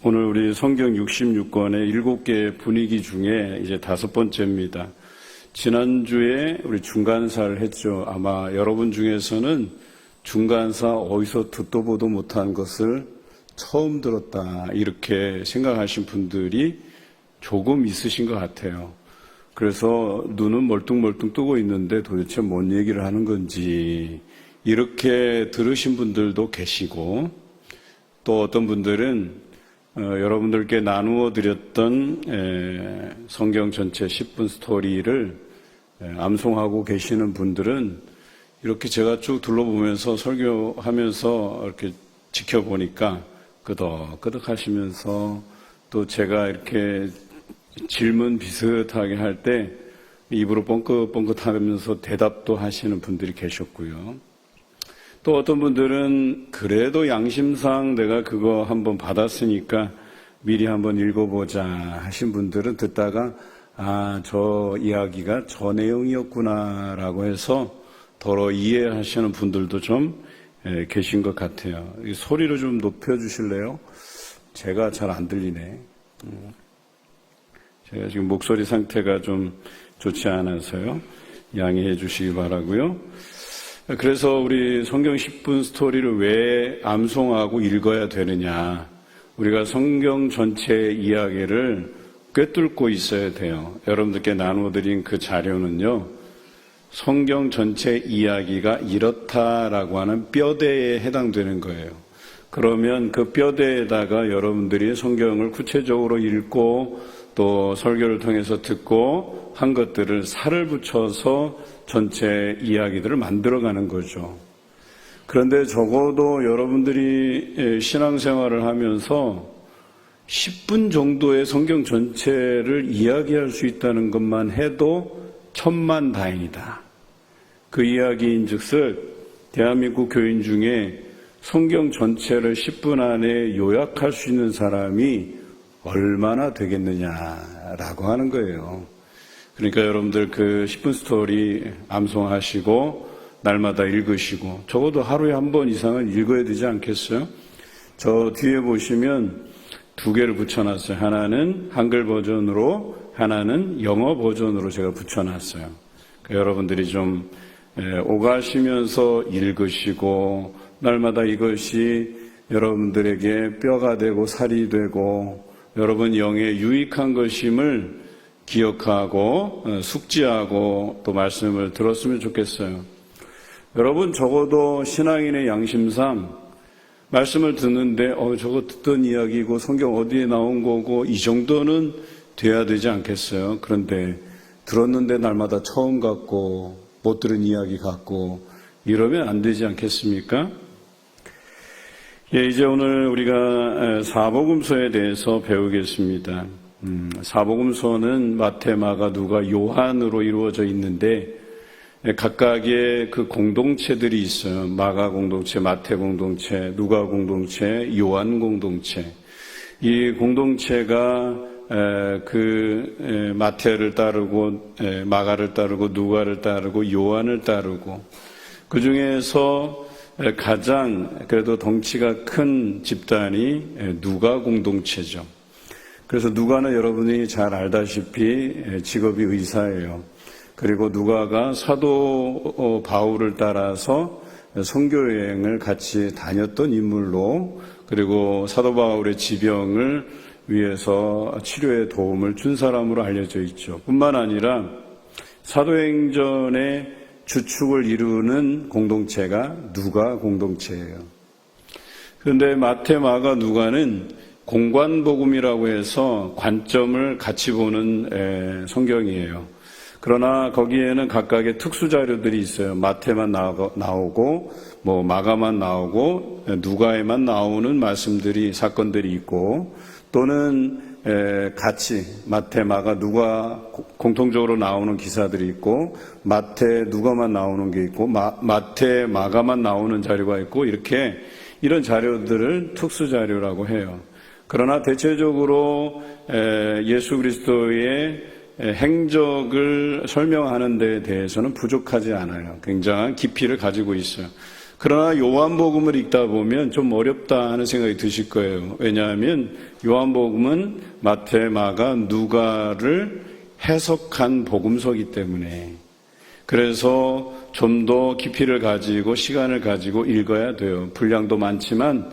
오늘 우리 성경 66권의 7개의 분위기 중에 이제 5번째입니다. 지난주에 우리 중간사를 했죠. 아마 여러분 중에서는 중간사 어디서 듣도 보도 못한 것을 처음 들었다 이렇게 생각하신 분들이 조금 있으신 것 같아요. 그래서 눈은 멀뚱멀뚱 뜨고 있는데 도대체 뭔 얘기를 하는 건지 이렇게 들으신 분들도 계시고, 또 어떤 분들은 여러분들께 나누어 드렸던 성경 전체 10분 스토리를 암송하고 계시는 분들은 이렇게 제가 쭉 둘러보면서 설교하면서 이렇게 지켜보니까 끄덕끄덕 하시면서, 또 제가 이렇게 질문 비슷하게 할 때 입으로 뻥긋뻥긋 하면서 대답도 하시는 분들이 계셨고요. 또 어떤 분들은 그래도 양심상 내가 그거 한번 받았으니까 미리 한번 읽어보자 하신 분들은 듣다가 저 이야기가 저 내용이었구나 라고 해서 더러 이해하시는 분들도 좀 계신 것 같아요. 소리를 좀 높여주실래요? 제가 잘 안 들리네. 제가 지금 목소리 상태가 좀 좋지 않아서요. 양해해 주시기 바라고요. 그래서 우리 성경 10분 스토리를 왜 암송하고 읽어야 되느냐. 우리가 성경 전체 이야기를 꿰뚫고 있어야 돼요. 여러분들께 나누어드린 그 자료는요, 성경 전체 이야기가 이렇다라고 하는 뼈대에 해당되는 거예요. 그러면 그 뼈대에다가 여러분들이 성경을 구체적으로 읽고 또 설교를 통해서 듣고 한 것들을 살을 붙여서 전체 이야기들을 만들어가는 거죠. 그런데 적어도 여러분들이 신앙생활을 하면서 10분 정도의 성경 전체를 이야기할 수 있다는 것만 해도 천만다행이다. 그 이야기인즉슨 대한민국 교인 중에 성경 전체를 10분 안에 요약할 수 있는 사람이 얼마나 되겠느냐라고 하는 거예요. 그러니까 여러분들 그 10분 스토리 암송하시고 날마다 읽으시고 적어도 하루에 한 번 이상은 읽어야 되지 않겠어요? 저 뒤에 보시면 2개를 붙여놨어요. 하나는 한글 버전으로, 하나는 영어 버전으로 제가 붙여놨어요. 그러니까 여러분들이 좀 오가시면서 읽으시고 날마다 이것이 여러분들에게 뼈가 되고 살이 되고 여러분 영에 유익한 것임을 기억하고 숙지하고 또 말씀을 들었으면 좋겠어요. 여러분 적어도 신앙인의 양심상 말씀을 듣는데 저거 듣던 이야기고 성경 어디에 나온 거고 이 정도는 돼야 되지 않겠어요? 그런데 들었는데 날마다 처음 같고 못 들은 이야기 같고 이러면 안 되지 않겠습니까? 이제 오늘 우리가 사복음서에 대해서 배우겠습니다. 사복음서는 마태, 마가, 누가, 요한으로 이루어져 있는데 각각의 그 공동체들이 있어요. 마가 공동체, 마태 공동체, 누가 공동체, 요한 공동체. 이 공동체가 마태를 따르고 마가를 따르고 누가를 따르고 요한을 따르고, 그 중에서 가장 그래도 덩치가 큰 집단이 누가 공동체죠. 그래서 누가는 여러분이 잘 알다시피 직업이 의사예요. 그리고 누가가 사도 바울을 따라서 선교여행을 같이 다녔던 인물로, 그리고 사도 바울의 지병을 위해서 치료에 도움을 준 사람으로 알려져 있죠. 뿐만 아니라 사도행전의 주축을 이루는 공동체가 누가 공동체예요. 그런데 마태, 마가, 누가는 공관복음이라고 해서 관점을 같이 보는 성경이에요. 그러나 거기에는 각각의 특수 자료들이 있어요. 마태만 나오고 마가만 나오고 누가에만 나오는 말씀들이, 사건들이 있고, 또는 같이 마태, 마가, 누가 공통적으로 나오는 기사들이 있고, 마태, 누가만 나오는 게 있고, 마태, 마가만 나오는 자료가 있고, 이런 자료들을 특수 자료라고 해요. 그러나 대체적으로 예수 그리스도의 행적을 설명하는 데에 대해서는 부족하지 않아요. 굉장한 깊이를 가지고 있어요. 그러나 요한복음을 읽다 보면 좀 어렵다 하는 생각이 드실 거예요. 왜냐하면 요한복음은 마태, 마가, 누가를 해석한 복음서이기 때문에. 그래서 좀 더 깊이를 가지고 시간을 가지고 읽어야 돼요. 분량도 많지만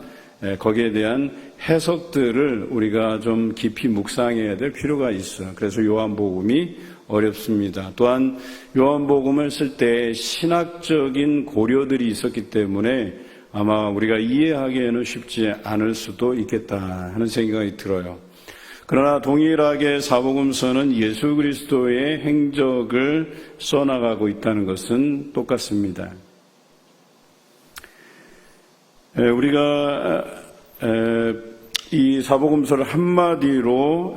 거기에 대한 해석들을 우리가 좀 깊이 묵상해야 될 필요가 있어요. 그래서 요한복음이 어렵습니다. 또한 요한복음을 쓸 때 신학적인 고려들이 있었기 때문에 아마 우리가 이해하기에는 쉽지 않을 수도 있겠다 하는 생각이 들어요. 그러나 동일하게 사복음서는 예수 그리스도의 행적을 써나가고 있다는 것은 똑같습니다. 우리가 이 사복음서를 한마디로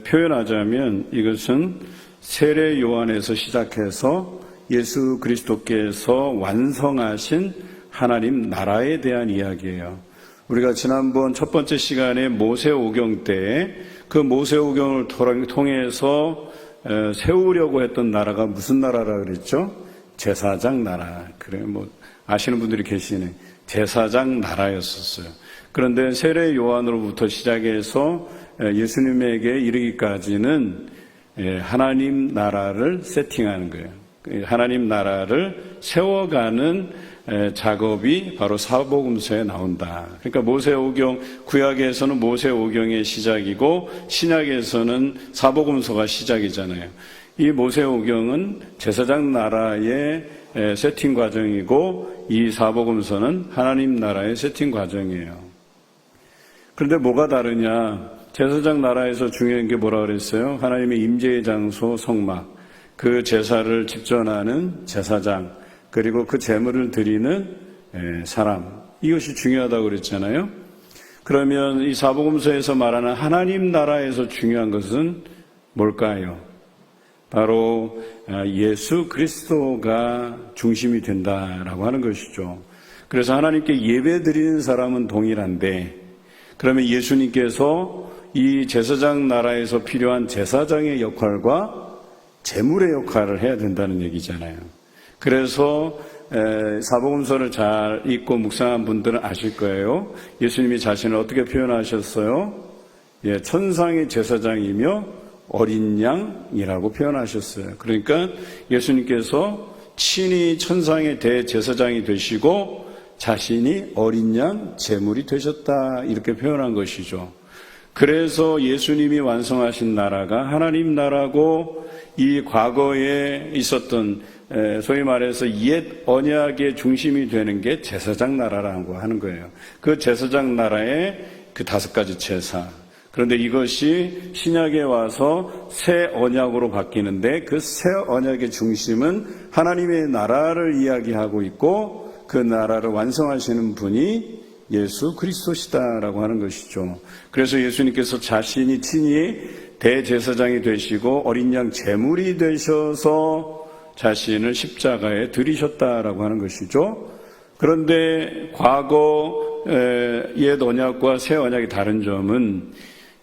표현하자면 이것은 세례 요한에서 시작해서 예수 그리스도께서 완성하신 하나님 나라에 대한 이야기예요. 우리가 지난번 첫 번째 시간에 모세오경 때 그 모세오경을 통해서 세우려고 했던 나라가 무슨 나라라 그랬죠? 제사장 나라. 그래 아시는 분들이 계시네. 제사장 나라였었어요. 그런데 세례 요한으로부터 시작해서 예수님에게 이르기까지는 하나님 나라를 세팅하는 거예요. 하나님 나라를 세워가는 작업이 바로 사복음서에 나온다. 그러니까 모세오경, 구약에서는 모세오경의 시작이고 신약에서는 사복음서가 시작이잖아요. 이 모세오경은 제사장 나라의 세팅 과정이고 이 사복음서는 하나님 나라의 세팅 과정이에요. 그런데 뭐가 다르냐? 제사장 나라에서 중요한 게 뭐라 그랬어요? 하나님의 임재의 장소 성막, 그 제사를 집전하는 제사장, 그리고 그 제물을 드리는 사람, 이것이 중요하다고 그랬잖아요. 그러면 이 사복음서에서 말하는 하나님 나라에서 중요한 것은 뭘까요? 바로 예수 그리스도가 중심이 된다라고 하는 것이죠. 그래서 하나님께 예배 드리는 사람은 동일한데, 그러면 예수님께서 이 제사장 나라에서 필요한 제사장의 역할과 제물의 역할을 해야 된다는 얘기잖아요. 그래서 사복음서를 잘 읽고 묵상한 분들은 아실 거예요. 예수님이 자신을 어떻게 표현하셨어요? 천상의 제사장이며 어린 양이라고 표현하셨어요. 그러니까 예수님께서 친히 천상의 대제사장이 되시고 자신이 어린 양 제물이 되셨다, 이렇게 표현한 것이죠. 그래서 예수님이 완성하신 나라가 하나님 나라고, 이 과거에 있었던 소위 말해서 옛 언약의 중심이 되는 게 제사장 나라라고 하는 거예요. 그 제사장 나라의 그 5가지 제사. 그런데 이것이 신약에 와서 새 언약으로 바뀌는데 그 새 언약의 중심은 하나님의 나라를 이야기하고 있고 그 나라를 완성하시는 분이 예수 그리스도시다라고 하는 것이죠. 그래서 예수님께서 자신이 친히 대제사장이 되시고 어린 양 제물이 되셔서 자신을 십자가에 들이셨다라고 하는 것이죠. 그런데 과거 옛 언약과 새 언약이 다른 점은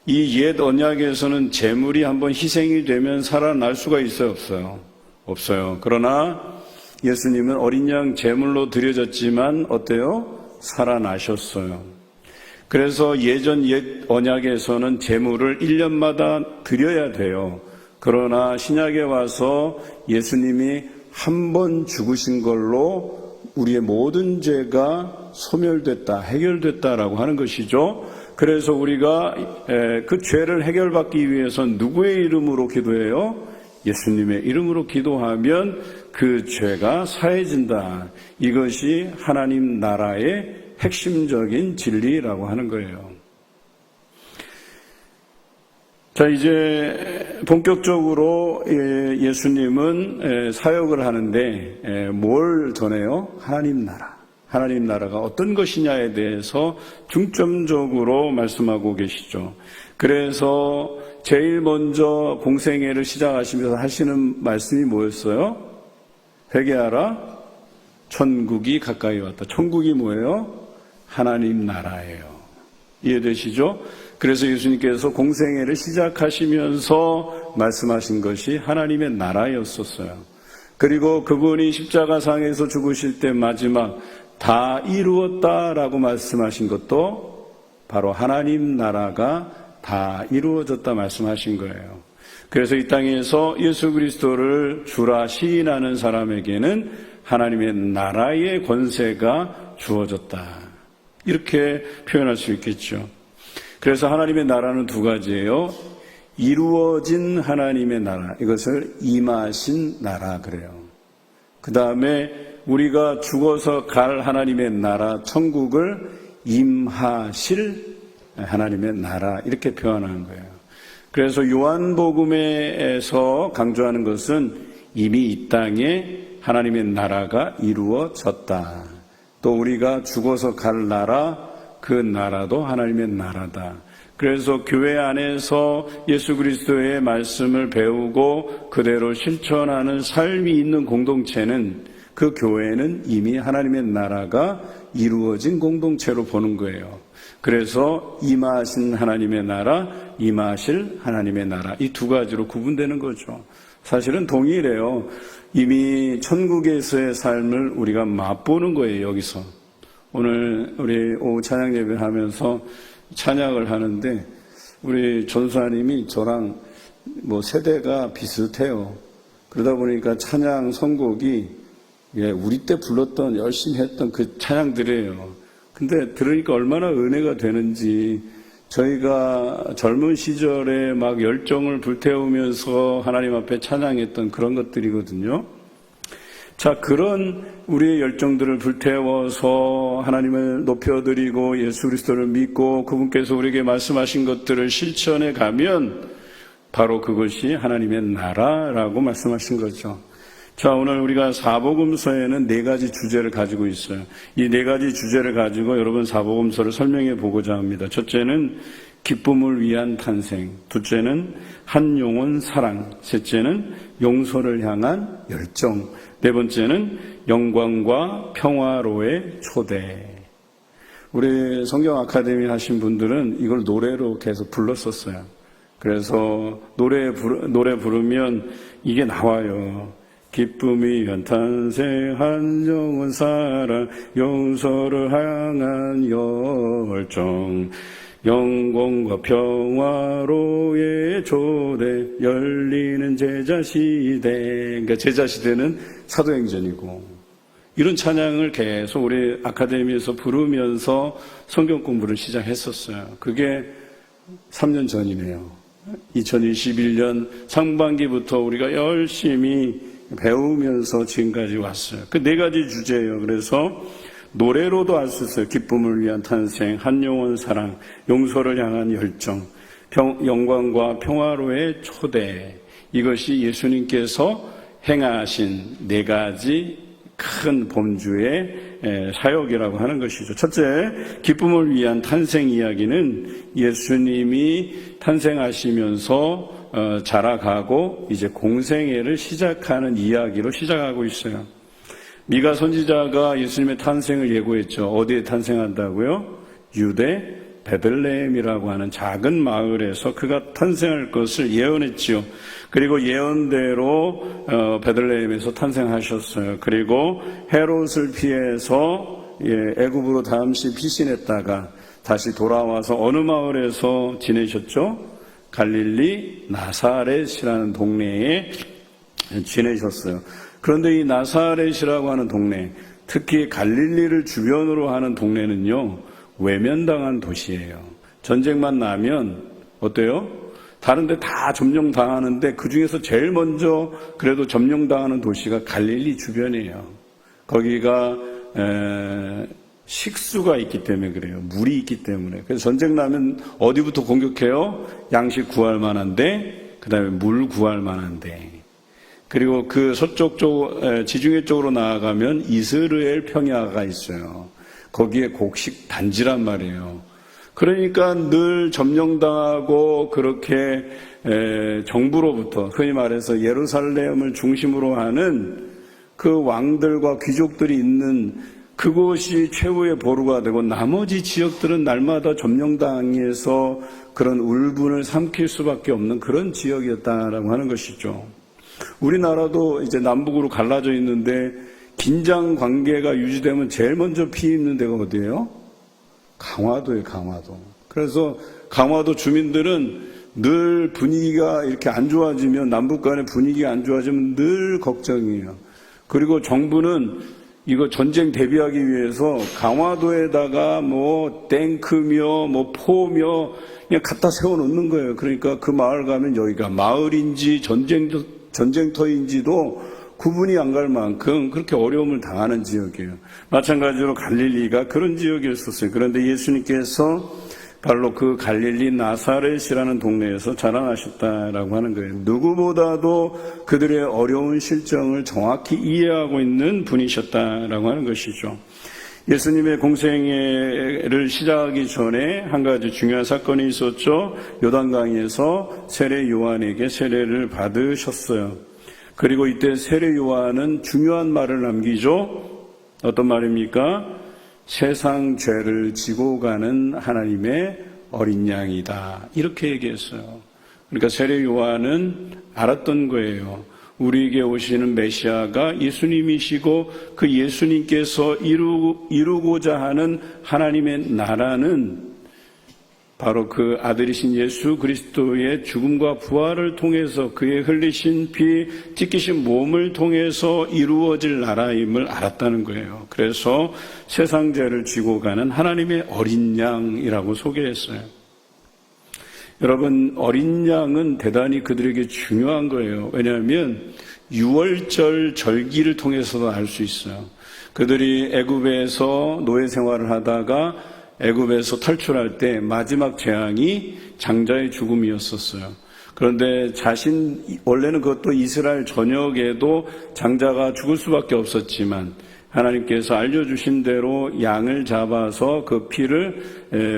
이 옛 언약에서는 제물이 한번 희생이 되면 살아날 수가 있어요, 없어요? 없어요. 그러나 예수님은 어린 양 제물로 드려졌지만 어때요? 살아나셨어요. 그래서 예전 옛 언약에서는 제물을 1년마다 드려야 돼요. 그러나 신약에 와서 예수님이 한 번 죽으신 걸로 우리의 모든 죄가 소멸됐다, 해결됐다라고 하는 것이죠. 그래서 우리가 그 죄를 해결받기 위해서 누구의 이름으로 기도해요? 예수님의 이름으로 기도하면 그 죄가 사해진다. 이것이 하나님 나라의 핵심적인 진리라고 하는 거예요. 자, 이제 본격적으로 예수님은 사역을 하는데 뭘 전해요? 하나님 나라. 하나님 나라가 어떤 것이냐에 대해서 중점적으로 말씀하고 계시죠. 그래서 제일 먼저 공생애를 시작하시면서 하시는 말씀이 뭐였어요? 회개하라, 천국이 가까이 왔다. 천국이 뭐예요? 하나님 나라예요. 이해되시죠? 그래서 예수님께서 공생애를 시작하시면서 말씀하신 것이 하나님의 나라였었어요. 그리고 그분이 십자가상에서 죽으실 때 마지막 다 이루었다라고 말씀하신 것도 바로 하나님 나라가 다 이루어졌다 말씀하신 거예요. 그래서 이 땅에서 예수 그리스도를 주라 시인하는 사람에게는 하나님의 나라의 권세가 주어졌다. 이렇게 표현할 수 있겠죠. 그래서 하나님의 나라는 두 가지예요. 이루어진 하나님의 나라, 이것을 임하신 나라 그래요. 그 다음에 우리가 죽어서 갈 하나님의 나라, 천국을 임하실 하나님의 나라, 이렇게 표현하는 거예요. 그래서 요한복음에서 강조하는 것은 이미 이 땅에 하나님의 나라가 이루어졌다. 또 우리가 죽어서 갈 나라, 그 나라도 하나님의 나라다. 그래서 교회 안에서 예수 그리스도의 말씀을 배우고 그대로 실천하는 삶이 있는 공동체는, 그 교회는 이미 하나님의 나라가 이루어진 공동체로 보는 거예요. 그래서 임하신 하나님의 나라, 임하실 하나님의 나라, 이 두 가지로 구분되는 거죠. 사실은 동일해요. 이미 천국에서의 삶을 우리가 맛보는 거예요, 여기서. 오늘 우리 오후 찬양 예배를 하면서 찬양을 하는데 우리 전사님이 저랑 세대가 비슷해요. 그러다 보니까 찬양 선곡이 우리 때 불렀던 열심히 했던 그 찬양들이에요. 근데 들으니까 얼마나 은혜가 되는지, 저희가 젊은 시절에 막 열정을 불태우면서 하나님 앞에 찬양했던 그런 것들이거든요. 자, 그런 우리의 열정들을 불태워서 하나님을 높여드리고 예수 그리스도를 믿고 그분께서 우리에게 말씀하신 것들을 실천해 가면 바로 그것이 하나님의 나라라고 말씀하신 거죠. 자, 오늘 우리가 사복음서에는 4가지 주제를 가지고 있어요. 이 4가지 주제를 가지고 여러분 사복음서를 설명해 보고자 합니다. 첫째는 기쁨을 위한 탄생, 둘째는 한 영혼 사랑, 셋째는 용서를 향한 열정, 네 번째는 영광과 평화로의 초대. 우리 성경 아카데미 하신 분들은 이걸 노래로 계속 불렀었어요. 그래서 노래 부르면 이게 나와요. 기쁨이 위한 탄생, 한 영혼 사랑, 용서를 향한 열정, 영광과 평화로의 초대, 열리는 제자시대. 그러니까 제자시대는 사도행전이고, 이런 찬양을 계속 우리 아카데미에서 부르면서 성경 공부를 시작했었어요. 그게 3년 전이네요. 2021년 상반기부터 우리가 열심히 배우면서 지금까지 왔어요. 그 4가지 주제예요. 그래서 노래로도 알 수 있어요. 기쁨을 위한 탄생, 한 영혼 사랑, 용서를 향한 열정, 영광과 평화로의 초대. 이것이 예수님께서 행하신 4가지 큰 범주의 사역이라고 하는 것이죠. 첫째, 기쁨을 위한 탄생 이야기는 예수님이 탄생하시면서 자라가고 이제 공생애를 시작하는 이야기로 시작하고 있어요. 미가 선지자가 예수님의 탄생을 예고했죠. 어디에 탄생한다고요? 유대 베들레헴이라고 하는 작은 마을에서 그가 탄생할 것을 예언했지요. 그리고 예언대로 베들레헴에서 탄생하셨어요. 그리고 헤롯을 피해서 애굽으로 잠시 피신했다가 다시 돌아와서 어느 마을에서 지내셨죠? 갈릴리 나사렛이라는 동네에 지내셨어요. 그런데 이 나사렛이라고 하는 동네, 특히 갈릴리를 주변으로 하는 동네는요, 외면당한 도시예요. 전쟁만 나면 어때요? 다른 데 다 점령당하는데 그 중에서 제일 먼저 그래도 점령당하는 도시가 갈릴리 주변이에요. 거기가 식수가 있기 때문에 그래요. 물이 있기 때문에. 그래서 전쟁 나면 어디부터 공격해요? 양식 구할 만한데, 그 다음에 물 구할 만한데. 그리고 그 서쪽 쪽, 지중해 쪽으로 나아가면 이스라엘 평야가 있어요. 거기에 곡식 단지란 말이에요. 그러니까 늘 점령당하고 그렇게 정부로부터, 흔히 말해서 예루살렘을 중심으로 하는 그 왕들과 귀족들이 있는 그곳이 최후의 보루가 되고, 나머지 지역들은 날마다 점령당해서 그런 울분을 삼킬 수밖에 없는 그런 지역이었다라고 하는 것이죠. 우리나라도 이제 남북으로 갈라져 있는데 긴장 관계가 유지되면 제일 먼저 피해 있는 데가 어디예요? 강화도예요, 강화도. 그래서 강화도 주민들은 늘 분위기가 이렇게 안 좋아지면, 남북 간의 분위기가 안 좋아지면 늘 걱정이에요. 그리고 정부는 이거 전쟁 대비하기 위해서 강화도에다가 뭐 탱크며 뭐 포며 그냥 갖다 세워놓는 거예요. 그러니까 그 마을 가면 여기가 마을인지 전쟁터인지도 구분이 안 갈 만큼 그렇게 어려움을 당하는 지역이에요. 마찬가지로 갈릴리가 그런 지역이었었어요. 그런데 예수님께서 바로 그 갈릴리 나사렛이라는 동네에서 자라나셨다라고 하는 거예요. 누구보다도 그들의 어려운 실정을 정확히 이해하고 있는 분이셨다라고 하는 것이죠. 예수님의 공생애를 시작하기 전에 한 가지 중요한 사건이 있었죠. 요단강에서 세례 요한에게 세례를 받으셨어요. 그리고 이때 세례 요한은 중요한 말을 남기죠. 어떤 말입니까? 세상 죄를 지고 가는 하나님의 어린 양이다. 이렇게 얘기했어요. 그러니까 세례 요한은 알았던 거예요. 우리에게 오시는 메시아가 예수님이시고 그 예수님께서 이루고자 하는 하나님의 나라는 바로 그 아들이신 예수 그리스도의 죽음과 부활을 통해서 그의 흘리신 피, 찢기신 몸을 통해서 이루어질 나라임을 알았다는 거예요. 그래서 세상 죄를 지고 가는 하나님의 어린 양이라고 소개했어요. 여러분, 어린 양은 대단히 그들에게 중요한 거예요. 왜냐하면 유월절 절기를 통해서도 알 수 있어요. 그들이 애굽에서 노예 생활을 하다가 애굽에서 탈출할 때 마지막 재앙이 장자의 죽음이었었어요. 그런데 원래는 그것도 이스라엘 전역에도 장자가 죽을 수밖에 없었지만 하나님께서 알려주신 대로 양을 잡아서 그 피를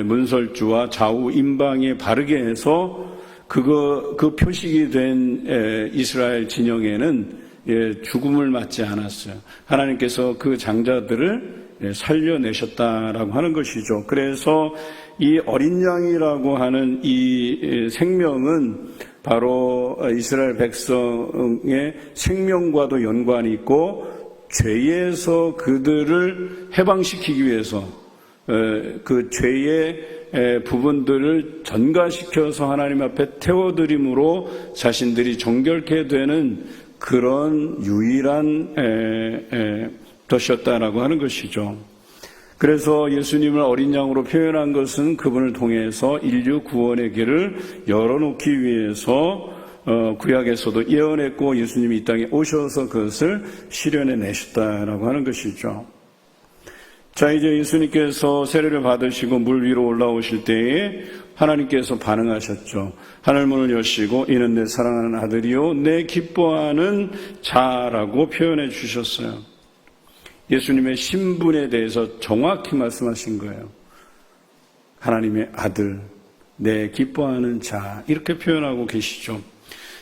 문설주와 좌우 임방에 바르게 해서 그 표식이 된 이스라엘 진영에는 죽음을 맞지 않았어요. 하나님께서 그 장자들을 살려내셨다라고 하는 것이죠. 그래서 이 어린 양이라고 하는 이 생명은 바로 이스라엘 백성의 생명과도 연관이 있고 죄에서 그들을 해방시키기 위해서 그 죄의 부분들을 전가시켜서 하나님 앞에 태워드림으로 자신들이 정결케 되는 그런 유일한 것이었다라고 하는 것이죠. 그래서 예수님을 어린 양으로 표현한 것은 그분을 통해서 인류 구원의 길을 열어놓기 위해서 구약에서도 예언했고 예수님이 이 땅에 오셔서 그것을 실현해 내셨다라고 하는 것이죠. 자, 이제 예수님께서 세례를 받으시고 물 위로 올라오실 때에 하나님께서 반응하셨죠. 하늘문을 여시고 이는 내 사랑하는 아들이요 내 기뻐하는 자라고 표현해 주셨어요. 예수님의 신분에 대해서 정확히 말씀하신 거예요. 하나님의 아들, 내 기뻐하는 자, 이렇게 표현하고 계시죠.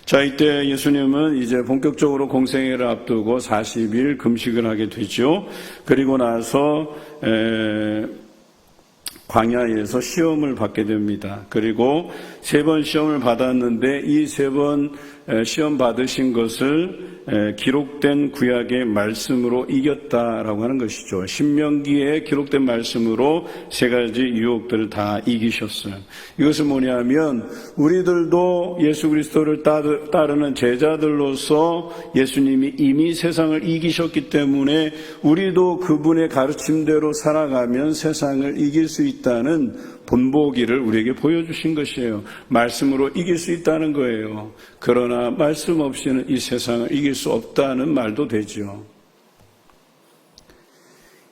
자, 이때 예수님은 이제 본격적으로 공생애를 앞두고 40일 금식을 하게 되죠. 그리고 나서 광야에서 시험을 받게 됩니다. 그리고 3번 시험을 받았는데 이 3번 시험 받으신 것을 기록된 구약의 말씀으로 이겼다라고 하는 것이죠. 신명기에 기록된 말씀으로 3가지 유혹들을 다 이기셨어요. 이것은 뭐냐면 우리들도 예수 그리스도를 따르는 제자들로서 예수님이 이미 세상을 이기셨기 때문에 우리도 그분의 가르침대로 살아가면 세상을 이길 수 있다는 본보기를 우리에게 보여주신 것이에요. 말씀으로 이길 수 있다는 거예요. 그러나 말씀 없이는 이 세상을 이길 수 없다는 말도 되죠.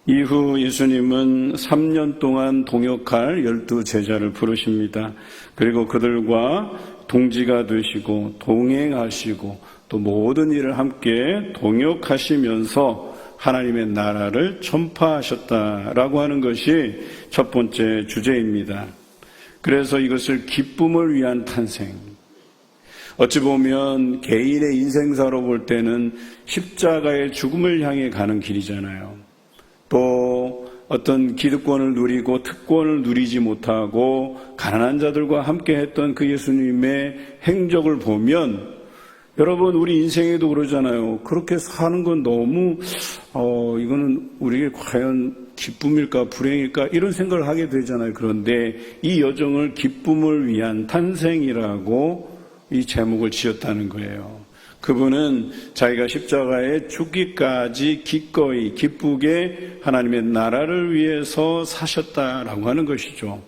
이후 예수님은 3년 동안 동역할 12제자를 부르십니다. 그리고 그들과 동지가 되시고 동행하시고 또 모든 일을 함께 동역하시면서 하나님의 나라를 전파하셨다라고 하는 것이 첫 번째 주제입니다. 그래서 이것을 기쁨을 위한 탄생. 어찌 보면 개인의 인생사로 볼 때는 십자가의 죽음을 향해 가는 길이잖아요. 또 어떤 기득권을 누리고 특권을 누리지 못하고 가난한 자들과 함께 했던 그 예수님의 행적을 보면 여러분, 우리 인생에도 그러잖아요. 그렇게 사는 건 너무 이거는 우리에게 과연 기쁨일까 불행일까 이런 생각을 하게 되잖아요. 그런데 이 여정을 기쁨을 위한 탄생이라고 이 제목을 지었다는 거예요. 그분은 자기가 십자가에 죽기까지 기꺼이 기쁘게 하나님의 나라를 위해서 사셨다라고 하는 것이죠.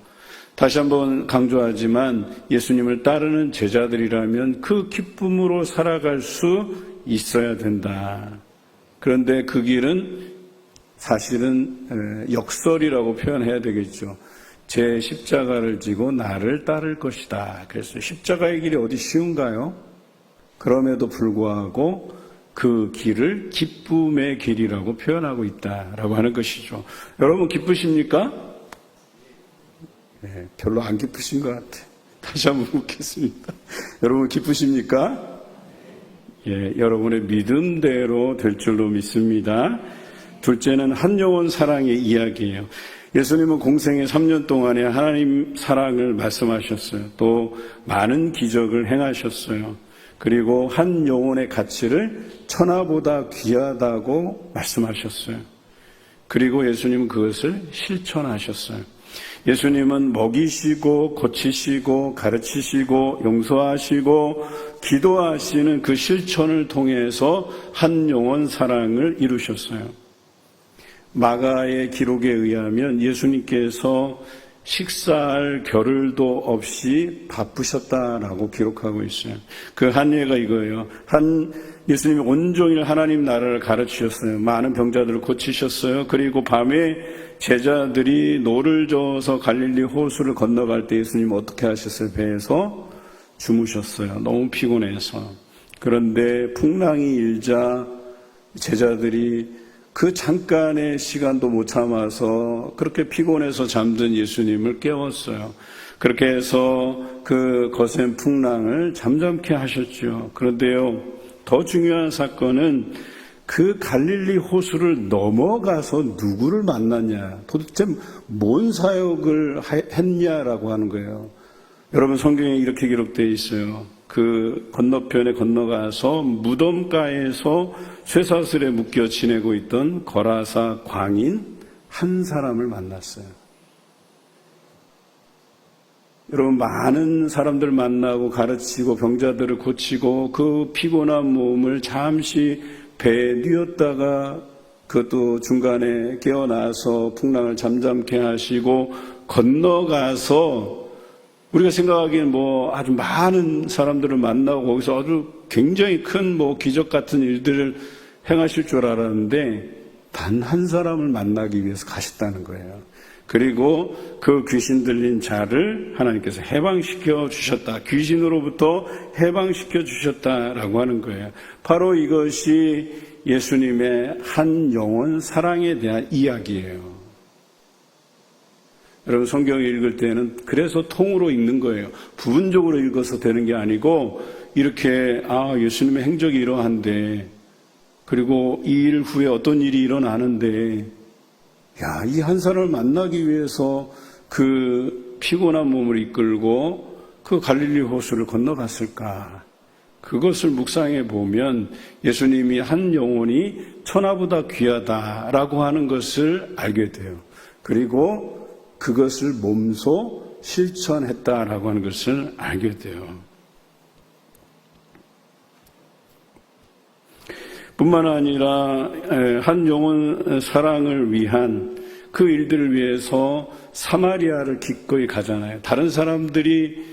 다시 한번 강조하지만 예수님을 따르는 제자들이라면 그 기쁨으로 살아갈 수 있어야 된다. 그런데 그 길은 사실은 역설이라고 표현해야 되겠죠. 제 십자가를 지고 나를 따를 것이다. 그래서 십자가의 길이 어디 쉬운가요? 그럼에도 불구하고 그 길을 기쁨의 길이라고 표현하고 있다라고 하는 것이죠. 여러분 기쁘십니까? 네, 별로 안 기쁘신 것 같아요. 다시 한번 묻겠습니다. 여러분 기쁘십니까? 예, 여러분의 믿음대로 될 줄로 믿습니다. 둘째는 한 영혼 사랑의 이야기예요. 예수님은 공생의 3년 동안에 하나님 사랑을 말씀하셨어요. 또 많은 기적을 행하셨어요. 그리고 한 영혼의 가치를 천하보다 귀하다고 말씀하셨어요. 그리고 예수님은 그것을 실천하셨어요. 예수님은 먹이시고 고치시고 가르치시고 용서하시고 기도하시는 그 실천을 통해서 한 영혼 사랑을 이루셨어요. 마가의 기록에 의하면 예수님께서 식사할 겨를도 없이 바쁘셨다라고 기록하고 있어요. 그 한 예가 이거예요. 예수님이 온종일 하나님 나라를 가르치셨어요. 많은 병자들을 고치셨어요. 그리고 밤에 제자들이 노를 저어서 갈릴리 호수를 건너갈 때 예수님 어떻게 하셨어요? 배에서 주무셨어요. 너무 피곤해서. 그런데 풍랑이 일자 제자들이 그 잠깐의 시간도 못 참아서 그렇게 피곤해서 잠든 예수님을 깨웠어요. 그렇게 해서 그 거센 풍랑을 잠잠케 하셨죠. 그런데요, 더 중요한 사건은 그 갈릴리 호수를 넘어가서 누구를 만났냐, 도대체 뭔 사역을 했냐라고 하는 거예요. 여러분 성경에 이렇게 기록되어 있어요. 그 건너편에 건너가서 무덤가에서 쇠사슬에 묶여 지내고 있던 거라사 광인 한 사람을 만났어요. 여러분 많은 사람들 만나고 가르치고 병자들을 고치고 그 피곤한 몸을 잠시 배에 뉘었다가 그것도 중간에 깨어나서 풍랑을 잠잠케 하시고 건너가서 우리가 생각하기엔 아주 많은 사람들을 만나고 거기서 아주 굉장히 큰 기적 같은 일들을 행하실 줄 알았는데 단 한 사람을 만나기 위해서 가셨다는 거예요. 그리고 그 귀신 들린 자를 하나님께서 해방시켜 주셨다. 귀신으로부터 해방시켜 주셨다라고 하는 거예요. 바로 이것이 예수님의 한 영혼 사랑에 대한 이야기예요. 여러분 성경을 읽을 때는 그래서 통으로 읽는 거예요. 부분적으로 읽어서 되는 게 아니고 이렇게 예수님의 행적이 이러한데 그리고 이 일 후에 어떤 일이 일어나는데 이 한 사람을 만나기 위해서 그 피곤한 몸을 이끌고 그 갈릴리 호수를 건너갔을까? 그것을 묵상해 보면 예수님이 한 영혼이 천하보다 귀하다라고 하는 것을 알게 돼요. 그리고 그것을 몸소 실천했다라고 하는 것을 알게 돼요. 뿐만 아니라 한 영혼 사랑을 위한 그 일들을 위해서 사마리아를 기꺼이 가잖아요. 다른 사람들이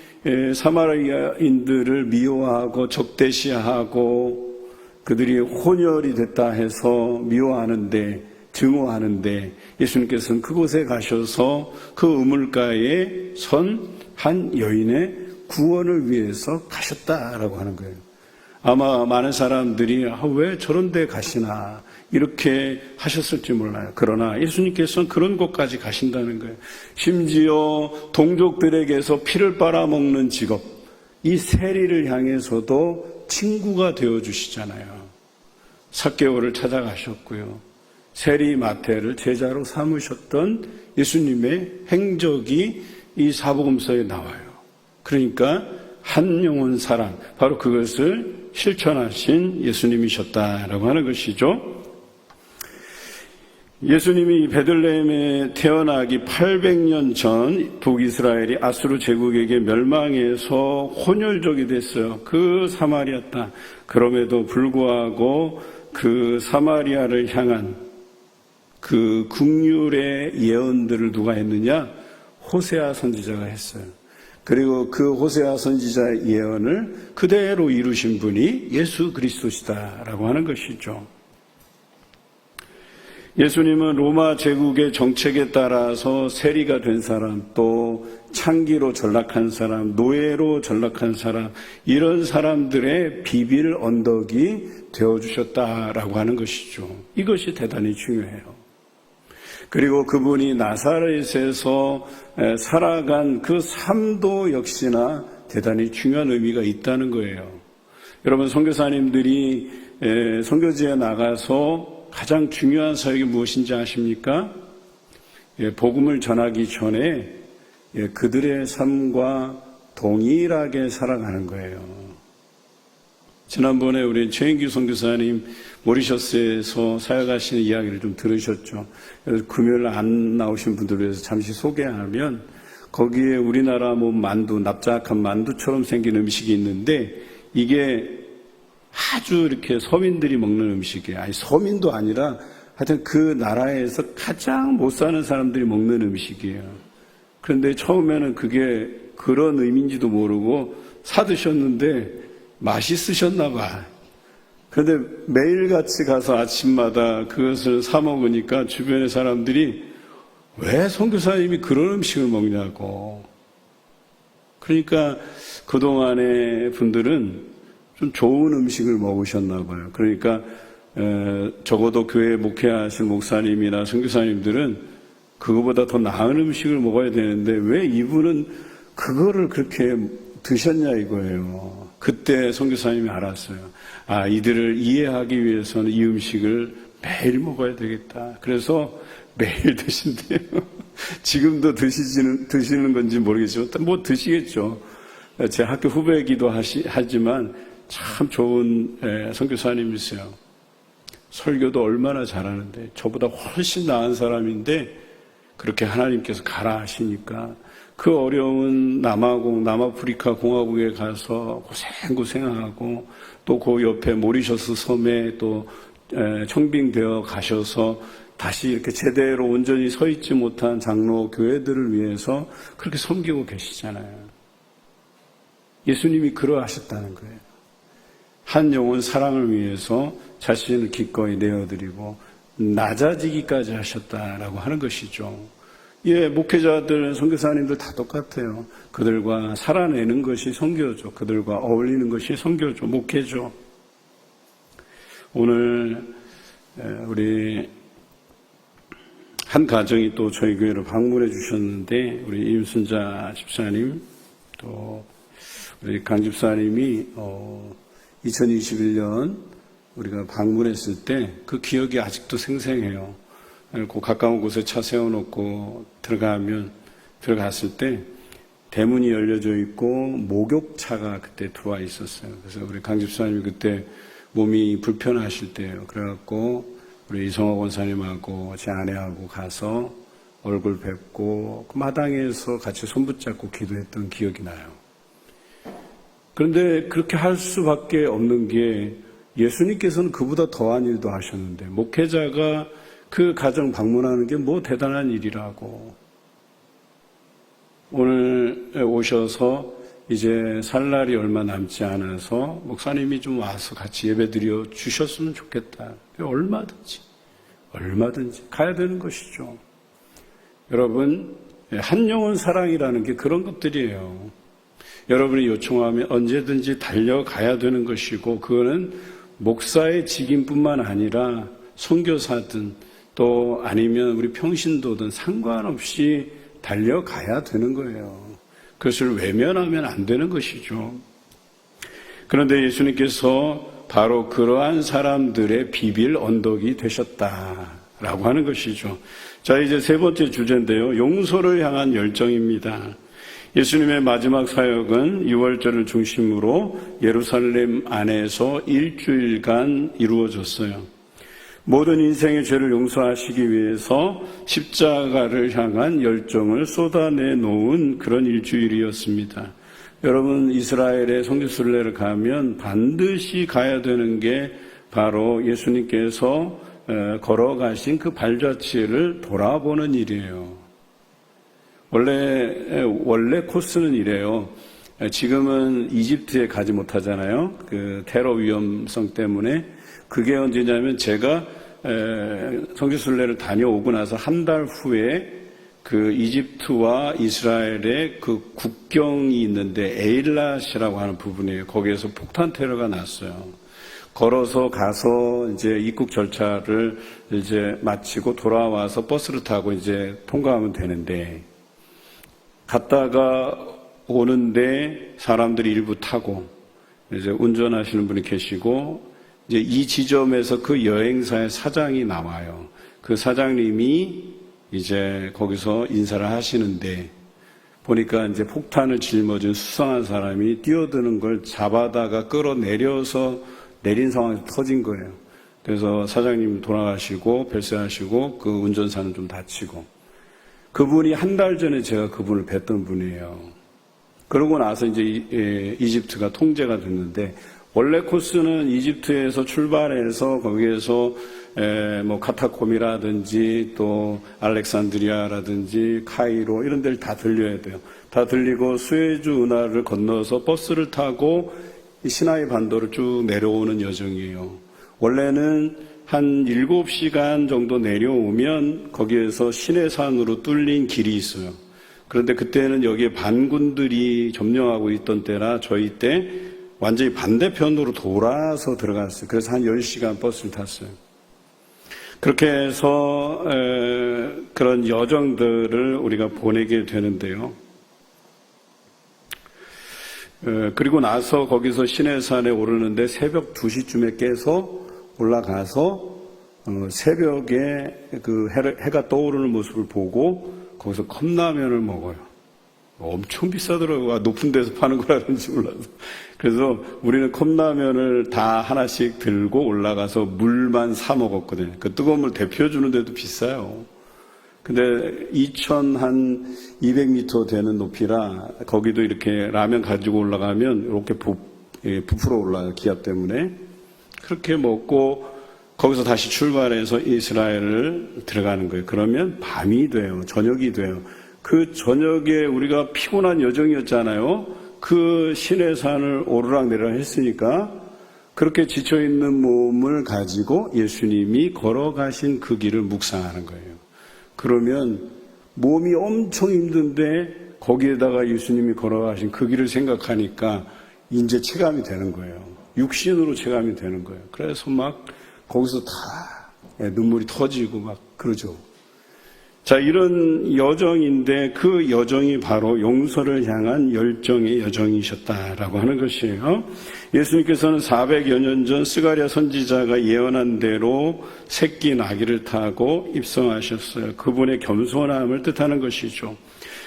사마리아인들을 미워하고 적대시하고 그들이 혼혈이 됐다 해서 미워하는데 증오하는데 예수님께서는 그곳에 가셔서 그 우물가에 선 한 여인의 구원을 위해서 가셨다라고 하는 거예요. 아마 많은 사람들이 왜 저런 데 가시나 이렇게 하셨을지 몰라요. 그러나 예수님께서는 그런 곳까지 가신다는 거예요. 심지어 동족들에게서 피를 빨아먹는 직업, 이 세리를 향해서도 친구가 되어주시잖아요. 삭개오를 찾아가셨고요. 세리 마태를 제자로 삼으셨던 예수님의 행적이 이 사복음서에 나와요. 그러니까 한 영혼 사랑, 바로 그것을 실천하신 예수님이셨다라고 하는 것이죠. 예수님이 베들레헴에 태어나기 800년 전 북이스라엘이 아수르 제국에게 멸망해서 혼혈족이 됐어요. 그 사마리아 땅. 그럼에도 불구하고 그 사마리아를 향한 그 국률의 예언들을 누가 했느냐? 호세아 선지자가 했어요. 그리고 그 호세아 선지자의 예언을 그대로 이루신 분이 예수 그리스도시다라고 하는 것이죠. 예수님은 로마 제국의 정책에 따라서 세리가 된 사람, 또 창기로 전락한 사람, 노예로 전락한 사람, 이런 사람들의 비빌 언덕이 되어주셨다라고 하는 것이죠. 이것이 대단히 중요해요. 그리고 그분이 나사렛에서 살아간 그 삶도 역시나 대단히 중요한 의미가 있다는 거예요. 여러분, 선교사님들이 선교지에 나가서 가장 중요한 사역이 무엇인지 아십니까? 복음을 전하기 전에 그들의 삶과 동일하게 살아가는 거예요. 지난번에 우리 최인규 선교사님 모리셔스에서 사역하시는 이야기를 좀 들으셨죠. 그래서 금요일 안 나오신 분들을 위해서 잠시 소개하면, 거기에 우리나라 뭐 만두, 납작한 만두처럼 생긴 음식이 있는데, 이게 아주 이렇게 서민들이 먹는 음식이에요. 아니, 서민도 아니라 하여튼 그 나라에서 가장 못 사는 사람들이 먹는 음식이에요. 그런데 처음에는 그게 그런 의미인지도 모르고 사드셨는데 맛있으셨나 봐. 그런데 매일같이 가서 아침마다 그것을 사 먹으니까 주변의 사람들이 왜 선교사님이 그런 음식을 먹냐고. 그러니까 그동안의 분들은 좀 좋은 음식을 먹으셨나 봐요. 그러니까 적어도 교회 목회하신 목사님이나 선교사님들은 그거보다 더 나은 음식을 먹어야 되는데 왜 이분은 그거를 그렇게 드셨냐 이거예요. 그때 선교사님이 알았어요. 아, 이들을 이해하기 위해서는 이 음식을 매일 먹어야 되겠다. 그래서 매일 드신대요. 지금도 드시는 건지 모르겠지만 뭐 드시겠죠. 제 학교 후배이기도 하지만 참 좋은 선교사님이세요. 설교도 얼마나 잘하는데, 저보다 훨씬 나은 사람인데 그렇게 하나님께서 가라 하시니까 그 어려운 남아프리카 공화국에 가서 고생하고, 또 그 옆에 모리셔스 섬에 또 청빙되어 가셔서 다시 이렇게 제대로 온전히 서 있지 못한 장로 교회들을 위해서 그렇게 섬기고 계시잖아요. 예수님이 그러하셨다는 거예요. 한 영혼 사랑을 위해서 자신을 기꺼이 내어드리고 낮아지기까지 하셨다라고 하는 것이죠. 목회자들, 선교사님들 다 똑같아요. 그들과 살아내는 것이 선교죠. 그들과 어울리는 것이 선교죠. 목회죠. 오늘 우리 한 가정이 또 저희 교회를 방문해 주셨는데, 우리 임순자 집사님, 또 우리 강 집사님이 2021년 우리가 방문했을 때 그 기억이 아직도 생생해요. 그 가까운 곳에 차 세워놓고 들어갔을 때 대문이 열려져 있고 목욕차가 그때 들어와 있었어요. 그래서 우리 강 집사님이 그때 몸이 불편하실 때예요. 그래갖고 우리 이성화 권사님하고 제 아내하고 가서 얼굴 뵙고 그 마당에서 같이 손붙잡고 기도했던 기억이 나요. 그런데 그렇게 할 수밖에 없는 게, 예수님께서는 그보다 더한 일도 하셨는데 목회자가 그 가정 방문하는 게 뭐 대단한 일이라고. 오늘 오셔서 이제 살 날이 얼마 남지 않아서 목사님이 좀 와서 같이 예배드려 주셨으면 좋겠다. 얼마든지 가야 되는 것이죠. 여러분, 한 영혼 사랑이라는 게 그런 것들이에요. 여러분이 요청하면 언제든지 달려가야 되는 것이고, 그거는 목사의 직임뿐만 아니라 선교사든 또 아니면 우리 평신도든 상관없이 달려가야 되는 거예요. 그것을 외면하면 안 되는 것이죠. 그런데 예수님께서 바로 그러한 사람들의 비빌 언덕이 되셨다라고 하는 것이죠. 자, 이제 세 번째 주제인데요. 용서를 향한 열정입니다. 예수님의 마지막 사역은 유월절을 중심으로 예루살렘 안에서 일주일간 이루어졌어요. 모든 인생의 죄를 용서하시기 위해서 십자가를 향한 열정을 쏟아내 놓은 그런 일주일이었습니다. 여러분, 이스라엘의 성지순례를 가면 반드시 가야 되는 게 바로 예수님께서 걸어가신 그 발자취를 돌아보는 일이에요. 원래 코스는 이래요. 지금은 이집트에 가지 못하잖아요. 그 테러 위험성 때문에. 그게 언제냐면 제가 성지순례를 다녀오고 나서 한 달 후에 그 이집트와 이스라엘의 그 국경이 있는데 에일랏이라고 하는 부분이에요. 거기에서 폭탄 테러가 났어요. 걸어서 가서 이제 입국 절차를 이제 마치고 돌아와서 버스를 타고 이제 통과하면 되는데, 갔다가 오는데 사람들이 일부 타고 이제 운전하시는 분이 계시고, 이제 이 지점에서 그 여행사의 사장이 나와요. 그 사장님이 이제 거기서 인사를 하시는데, 보니까 이제 폭탄을 짊어진 수상한 사람이 뛰어드는 걸 잡아다가 끌어내려서 내린 상황에서 터진 거예요. 그래서 사장님 돌아가시고 별세하시고 그 운전사는 좀 다치고, 그분이 한 달 전에 제가 그분을 뵀던 분이에요. 그러고 나서 이제 이집트가 통제가 됐는데, 원래 코스는 이집트에서 출발해서 거기에서 뭐 카타콤이라든지 또 알렉산드리아라든지 카이로 이런 데를 다 들려야 돼요. 다 들리고 수에즈 운하를 건너서 버스를 타고 시나이 반도를 쭉 내려오는 여정이에요. 원래는 한 7시간 정도 내려오면 거기에서 시내산으로 뚫린 길이 있어요. 그런데 그때는 여기에 반군들이 점령하고 있던 때라 저희 때 완전히 반대편으로 돌아서 들어갔어요. 그래서 한 10시간 버스를 탔어요. 그렇게 해서 그런 여정들을 우리가 보내게 되는데요. 그리고 나서 거기서 시내산에 오르는데 새벽 2시쯤에 깨서 올라가서 새벽에 그 해가 떠오르는 모습을 보고 거기서 컵라면을 먹어요. 엄청 비싸더라고요. 높은 데서 파는 거라든지 몰라서. 그래서 우리는 컵라면을 다 하나씩 들고 올라가서 물만 사 먹었거든요. 그 뜨거운 물 데펴주는 데도 비싸요. 근데 2,200m 되는 높이라 거기도 이렇게 라면 가지고 올라가면 이렇게 부풀어 올라가요. 기압 때문에. 그렇게 먹고 거기서 다시 출발해서 이스라엘을 들어가는 거예요. 그러면 밤이 돼요. 저녁이 돼요. 그 저녁에 우리가 피곤한 여정이었잖아요. 그 시내산을 오르락내리락 했으니까 그렇게 지쳐있는 몸을 가지고 예수님이 걸어가신 그 길을 묵상하는 거예요. 그러면 몸이 엄청 힘든데 거기에다가 예수님이 걸어가신 그 길을 생각하니까 이제 체감이 되는 거예요. 육신으로 체감이 되는 거예요. 그래서 막 거기서 다 눈물이 터지고 막 그러죠. 자, 이런 여정인데 그 여정이 바로 용서를 향한 열정의 여정이셨다라고 하는 것이에요. 예수님께서는 400여 년 전 스가랴 선지자가 예언한 대로 새끼 나귀를 타고 입성하셨어요. 그분의 겸손함을 뜻하는 것이죠.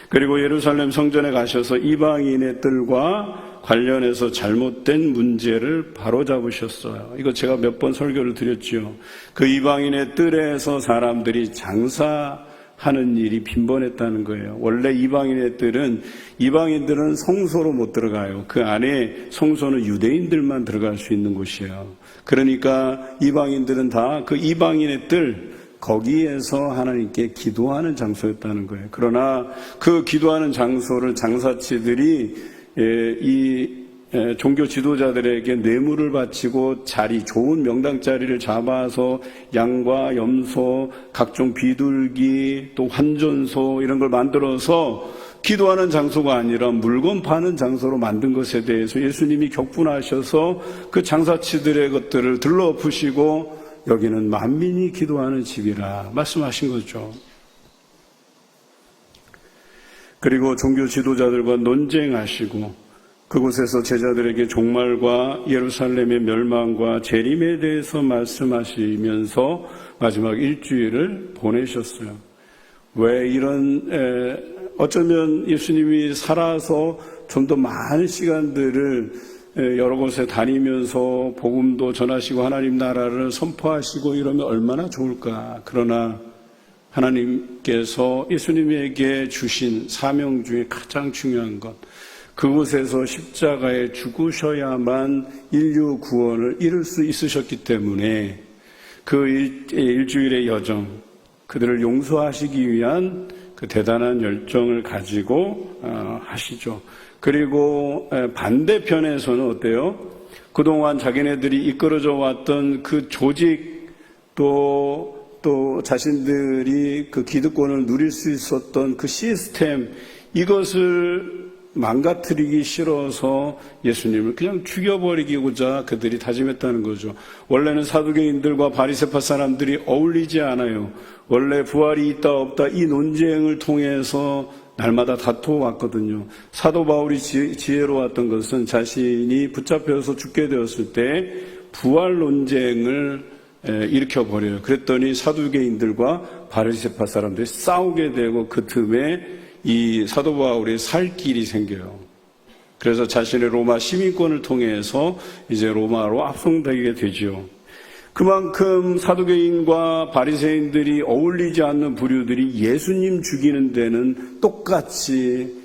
그리고 예루살렘 성전에 가셔서 이방인의 뜰과 관련해서 잘못된 문제를 바로잡으셨어요. 이거 제가 몇 번 설교를 드렸죠. 그 이방인의 뜰에서 사람들이 장사하는 일이 빈번했다는 거예요. 원래 이방인들은 성소로 못 들어가요. 그 안에 성소는 유대인들만 들어갈 수 있는 곳이에요. 그러니까 이방인들은 다 그 이방인의 뜰, 거기에서 하나님께 기도하는 장소였다는 거예요. 그러나 그 기도하는 장소를 장사치들이 종교 지도자들에게 뇌물을 바치고 좋은 명당 자리를 잡아서 양과 염소, 각종 비둘기, 또 환전소 이런 걸 만들어서 기도하는 장소가 아니라 물건 파는 장소로 만든 것에 대해서 예수님이 격분하셔서 그 장사치들의 것들을 들러엎으시고 여기는 만민이 기도하는 집이라 말씀하신 거죠. 그리고 종교 지도자들과 논쟁하시고 그곳에서 제자들에게 종말과 예루살렘의 멸망과 재림에 대해서 말씀하시면서 마지막 일주일을 보내셨어요. 왜 이런 어쩌면 예수님이 살아서 좀 더 많은 시간들을 여러 곳에 다니면서 복음도 전하시고 하나님 나라를 선포하시고 이러면 얼마나 좋을까. 그러나 하나님께서 예수님에게 주신 사명 중에 가장 중요한 것, 그곳에서 십자가에 죽으셔야만 인류 구원을 이룰 수 있으셨기 때문에 그 일주일의 여정, 그들을 용서하시기 위한 그 대단한 열정을 가지고 하시죠. 그리고 반대편에서는 어때요? 그동안 자기네들이 이끌어져 왔던 그 조직, 또 자신들이 그 기득권을 누릴 수 있었던 그 시스템, 이것을 망가뜨리기 싫어서 예수님을 그냥 죽여버리고자 그들이 다짐했다는 거죠. 원래는 사두개인들과 바리새파 사람들이 어울리지 않아요. 원래 부활이 있다 없다 이 논쟁을 통해서 날마다 다투어왔거든요. 사도 바울이 지혜로웠던 것은 자신이 붙잡혀서 죽게 되었을 때 부활 논쟁을 일으켜버려요. 그랬더니 사두개인들과 바리새파 사람들이 싸우게 되고 그 틈에 이 사도 바울이 살 길이 생겨요. 그래서 자신의 로마 시민권을 통해서 이제 로마로 압송되게 되죠. 그만큼 사두개인과 바리새인들이 어울리지 않는 부류들이 예수님 죽이는 데는 똑같이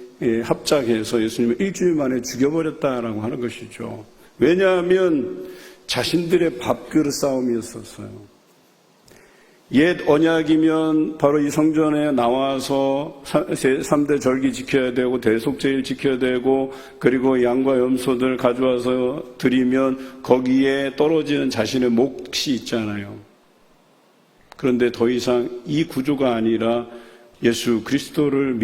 합작해서 예수님을 일주일 만에 죽여버렸다라고 하는 것이죠. 왜냐하면 자신들의 밥그릇 싸움이었었어요. 옛 언약이면 바로 이 성전에 나와서 3대 절기 지켜야 되고 대속제일 지켜야 되고 그리고 양과 염소들 가져와서 드리면 거기에 떨어지는 자신의 몫이 있잖아요. 그런데 더 이상 이 구조가 아니라 예수 그리스도를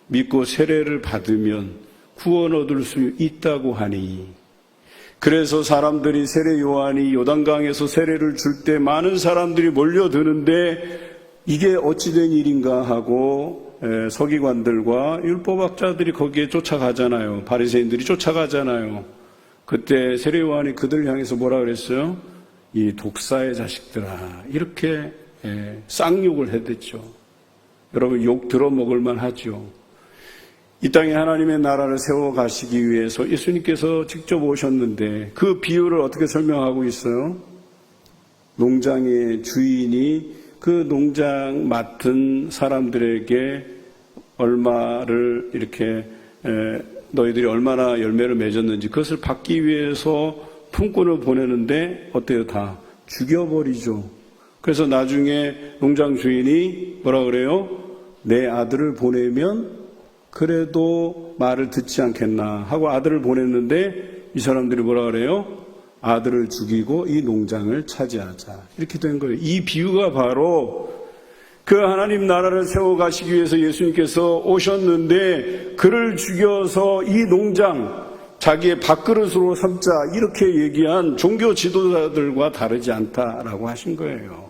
믿고 세례를 받으면 구원 얻을 수 있다고 하니, 그래서 사람들이 세례 요한이 요단강에서 세례를 줄 때 많은 사람들이 몰려드는데 이게 어찌된 일인가 하고 서기관들과 율법학자들이 거기에 쫓아가잖아요. 바리새인들이 쫓아가잖아요. 그때 세례 요한이 그들 향해서 뭐라 그랬어요? 이 독사의 자식들아, 이렇게 쌍욕을 해댔죠. 여러분, 욕 들어먹을 만하죠. 이 땅에 하나님의 나라를 세워가시기 위해서 예수님께서 직접 오셨는데 그 비유를 어떻게 설명하고 있어요? 농장의 주인이 그 농장 맡은 사람들에게 얼마를 이렇게 너희들이 얼마나 열매를 맺었는지 그것을 받기 위해서 품꾼을 보내는데 어때요? 다 죽여버리죠. 그래서 나중에 농장 주인이 뭐라 그래요? 내 아들을 보내면 그래도 말을 듣지 않겠나 하고 아들을 보냈는데 이 사람들이 뭐라 그래요? 아들을 죽이고 이 농장을 차지하자. 이렇게 된 거예요. 이 비유가 바로 그 하나님 나라를 세워가시기 위해서 예수님께서 오셨는데 그를 죽여서 이 농장 자기의 밥그릇으로 삼자, 이렇게 얘기한 종교 지도자들과 다르지 않다라고 하신 거예요.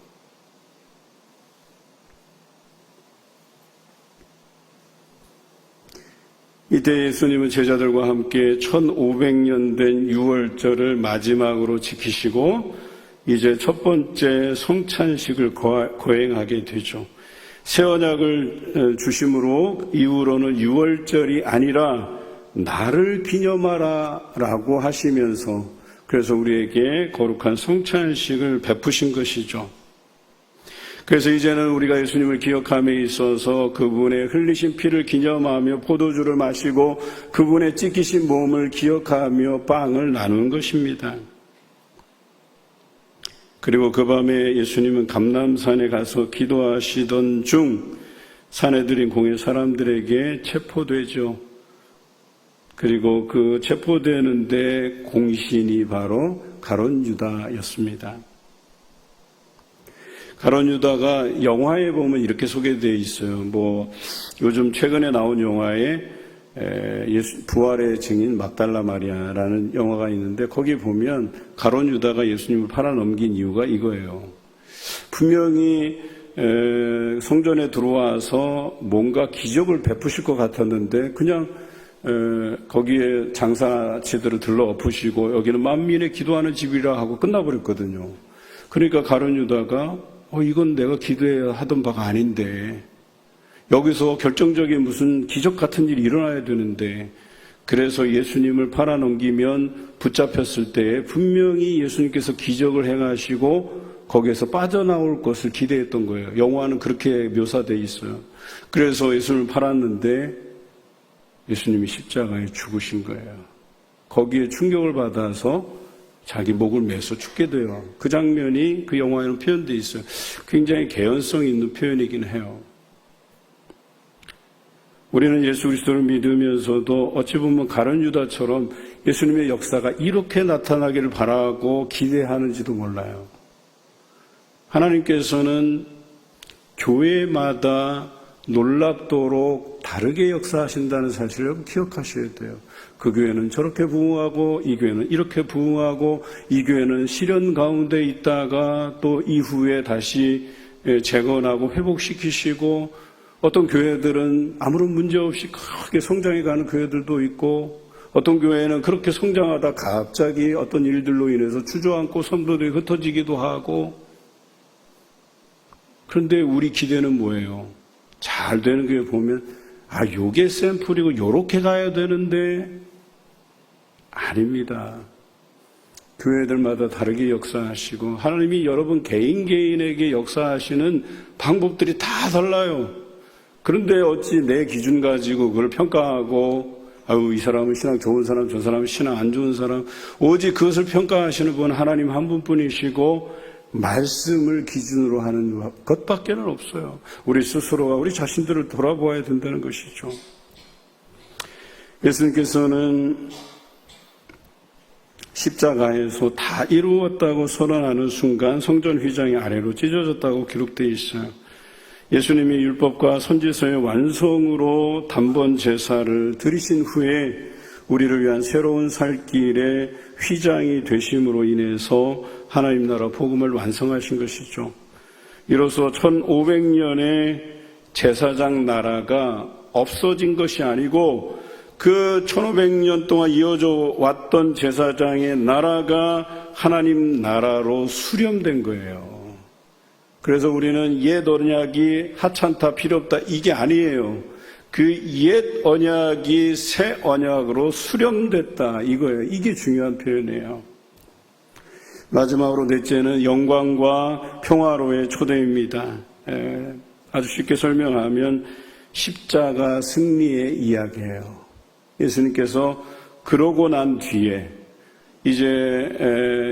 이때 예수님은 제자들과 함께 1500년 된 유월절을 마지막으로 지키시고 이제 첫 번째 성찬식을 거행하게 되죠. 새 언약을 주심으로 이후로는 유월절이 아니라 나를 기념하라 라고 하시면서 그래서 우리에게 거룩한 성찬식을 베푸신 것이죠. 그래서 이제는 우리가 예수님을 기억함에 있어서 그분의 흘리신 피를 기념하며 포도주를 마시고 그분의 찢기신 몸을 기억하며 빵을 나누는 것입니다. 그리고 그 밤에 예수님은 감람산에 가서 기도하시던 중 산에 들인 공회 사람들에게 체포되죠. 그리고 그 체포되는데 공신이 바로 가룟 유다였습니다. 가룟 유다가 영화에 보면 이렇게 소개되어 있어요. 요즘 최근에 나온 영화에 부활의 증인 막달라 마리아라는 영화가 있는데 거기 보면 가룟 유다가 예수님을 팔아넘긴 이유가 이거예요. 분명히 성전에 들어와서 뭔가 기적을 베푸실 것 같았는데 그냥 거기에 장사치들을 들러 엎으시고 여기는 만민의 기도하는 집이라 하고 끝나버렸거든요. 그러니까 가룟 유다가 이건 내가 기도해야 하던 바가 아닌데 여기서 결정적인 무슨 기적 같은 일이 일어나야 되는데, 그래서 예수님을 팔아넘기면 붙잡혔을 때 분명히 예수님께서 기적을 행하시고 거기에서 빠져나올 것을 기대했던 거예요. 영화는 그렇게 묘사되어 있어요. 그래서 예수님을 팔았는데 예수님이 십자가에 죽으신 거예요. 거기에 충격을 받아서 자기 목을 매서 죽게 돼요. 그 장면이 그 영화에는 표현되어 있어요. 굉장히 개연성 있는 표현이긴 해요. 우리는 예수 그리스도를 믿으면서도 어찌 보면 가룟 유다처럼 예수님의 역사가 이렇게 나타나기를 바라고 기대하는지도 몰라요. 하나님께서는 교회마다 놀랍도록 다르게 역사하신다는 사실을 기억하셔야 돼요. 그 교회는 저렇게 부흥하고 이 교회는 이렇게 부흥하고 이 교회는 시련 가운데 있다가 또 이후에 다시 재건하고 회복시키시고, 어떤 교회들은 아무런 문제 없이 크게 성장해가는 교회들도 있고, 어떤 교회는 그렇게 성장하다 갑자기 어떤 일들로 인해서 주저앉고 성도들이 흩어지기도 하고. 그런데 우리 기대는 뭐예요? 잘 되는 교회 보면 요게 샘플이고 요렇게 가야 되는데, 아닙니다. 교회들마다 다르게 역사하시고 하나님이 여러분 개인에게 역사하시는 방법들이 다 달라요. 그런데 어찌 내 기준 가지고 그걸 평가하고, 이 사람은 신앙 좋은 사람, 저 사람은 신앙 안 좋은 사람, 오직 그것을 평가하시는 분 하나님 한 분뿐이시고 말씀을 기준으로 하는 것밖에는 없어요. 우리 스스로가 우리 자신들을 돌아보아야 된다는 것이죠. 예수님께서는 십자가에서 다 이루었다고 선언하는 순간 성전 휘장이 아래로 찢어졌다고 기록되어 있어요. 예수님이 율법과 선지서의 완성으로 단번 제사를 드리신 후에 우리를 위한 새로운 살 길의 휘장이 되심으로 인해서 하나님 나라 복음을 완성하신 것이죠. 이로써 1500년의 제사장 나라가 없어진 것이 아니고 그 1500년 동안 이어져 왔던 제사장의 나라가 하나님 나라로 수렴된 거예요. 그래서 우리는 옛 언약이 하찮다, 필요 없다, 이게 아니에요. 그 옛 언약이 새 언약으로 수렴됐다, 이거예요. 이게 중요한 표현이에요. 마지막으로 넷째는 영광과 평화로의 초대입니다. 아주 쉽게 설명하면 십자가 승리의 이야기예요. 예수님께서 그러고 난 뒤에 이제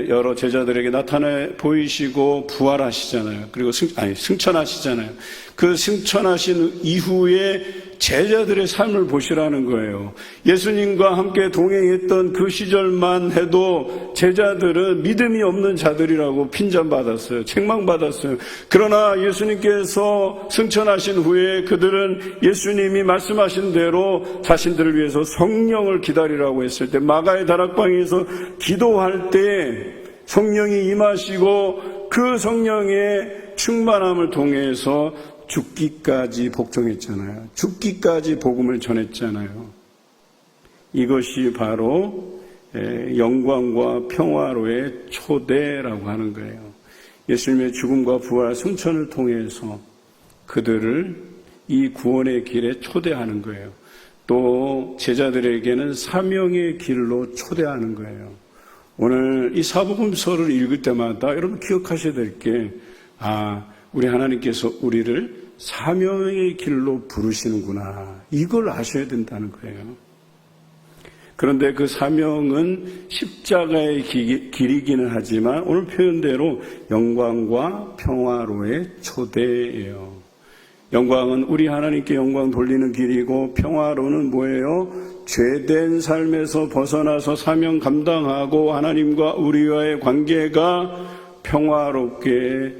여러 제자들에게 나타나 보이시고 부활하시잖아요. 그리고 승천하시잖아요. 그 승천하신 이후에 제자들의 삶을 보시라는 거예요. 예수님과 함께 동행했던 그 시절만 해도 제자들은 믿음이 없는 자들이라고 핀잔받았어요. 책망받았어요. 그러나 예수님께서 승천하신 후에 그들은 예수님이 말씀하신 대로 자신들을 위해서 성령을 기다리라고 했을 때, 마가의 다락방에서 기도할 때 성령이 임하시고 그 성령의 충만함을 통해서 죽기까지 복종했잖아요. 죽기까지 복음을 전했잖아요. 이것이 바로 영광과 평화로의 초대라고 하는 거예요. 예수님의 죽음과 부활, 승천을 통해서 그들을 이 구원의 길에 초대하는 거예요. 또 제자들에게는 사명의 길로 초대하는 거예요. 오늘 이 사복음서를 읽을 때마다 여러분 기억하셔야 될 게, 우리 하나님께서 우리를 사명의 길로 부르시는구나, 이걸 아셔야 된다는 거예요. 그런데 그 사명은 십자가의 길이기는 하지만 오늘 표현대로 영광과 평화로의 초대예요. 영광은 우리 하나님께 영광 돌리는 길이고, 평화로는 뭐예요? 죄된 삶에서 벗어나서 사명 감당하고 하나님과 우리와의 관계가 평화롭게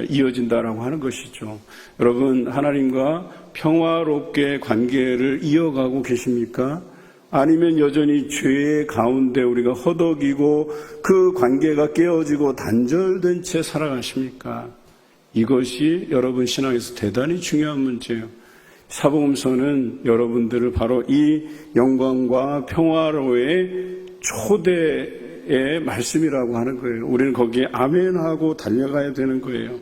이어진다라고 하는 것이죠. 여러분, 하나님과 평화롭게 관계를 이어가고 계십니까? 아니면 여전히 죄의 가운데 우리가 허덕이고 그 관계가 깨어지고 단절된 채 살아가십니까? 이것이 여러분 신앙에서 대단히 중요한 문제예요. 사복음서는 여러분들을 바로 이 영광과 평화로의 초대의 말씀이라고 하는 거예요. 우리는 거기에 아멘하고 달려가야 되는 거예요.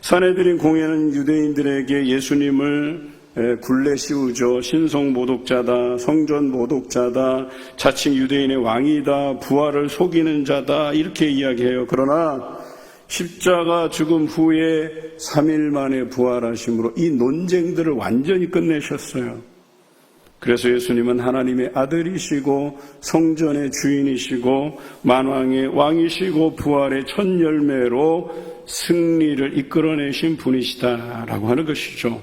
사내들인 공회는 유대인들에게 예수님을 굴레 씌우죠. 신성 모독자다, 성전 모독자다, 자칭 유대인의 왕이다, 부활을 속이는 자다, 이렇게 이야기해요. 그러나 십자가 죽음 후에 3일 만에 부활하심으로 이 논쟁들을 완전히 끝내셨어요. 그래서 예수님은 하나님의 아들이시고 성전의 주인이시고 만왕의 왕이시고 부활의 첫 열매로 승리를 이끌어내신 분이시다라고 하는 것이죠.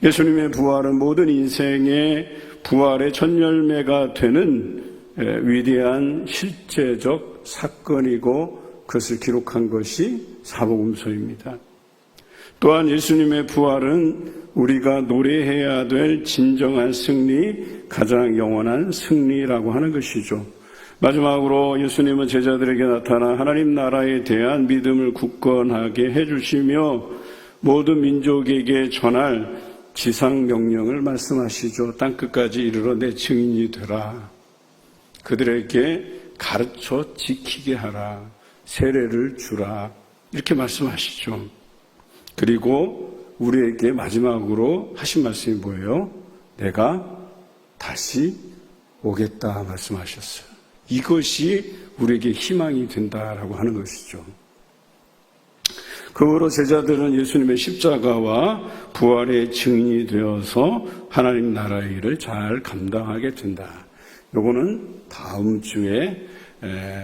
예수님의 부활은 모든 인생의 부활의 첫 열매가 되는 위대한 실제적 사건이고 그것을 기록한 것이 사복음서입니다. 또한 예수님의 부활은 우리가 노래해야 될 진정한 승리, 가장 영원한 승리라고 하는 것이죠. 마지막으로 예수님은 제자들에게 나타나 하나님 나라에 대한 믿음을 굳건하게 해주시며 모든 민족에게 전할 지상명령을 말씀하시죠. 땅끝까지 이르러 내 증인이 되라. 그들에게 가르쳐 지키게 하라. 세례를 주라. 이렇게 말씀하시죠. 그리고 우리에게 마지막으로 하신 말씀이 뭐예요? 내가 다시 오겠다 말씀하셨어요. 이것이 우리에게 희망이 된다라고 하는 것이죠. 그 후로 제자들은 예수님의 십자가와 부활의 증인이 되어서 하나님 나라의 일을 잘 감당하게 된다. 요거는 다음 주에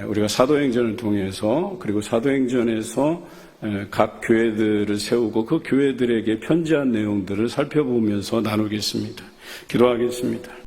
우리가 사도행전을 통해서 그리고 사도행전에서 각 교회들을 세우고 그 교회들에게 편지한 내용들을 살펴보면서 나누겠습니다. 기도하겠습니다.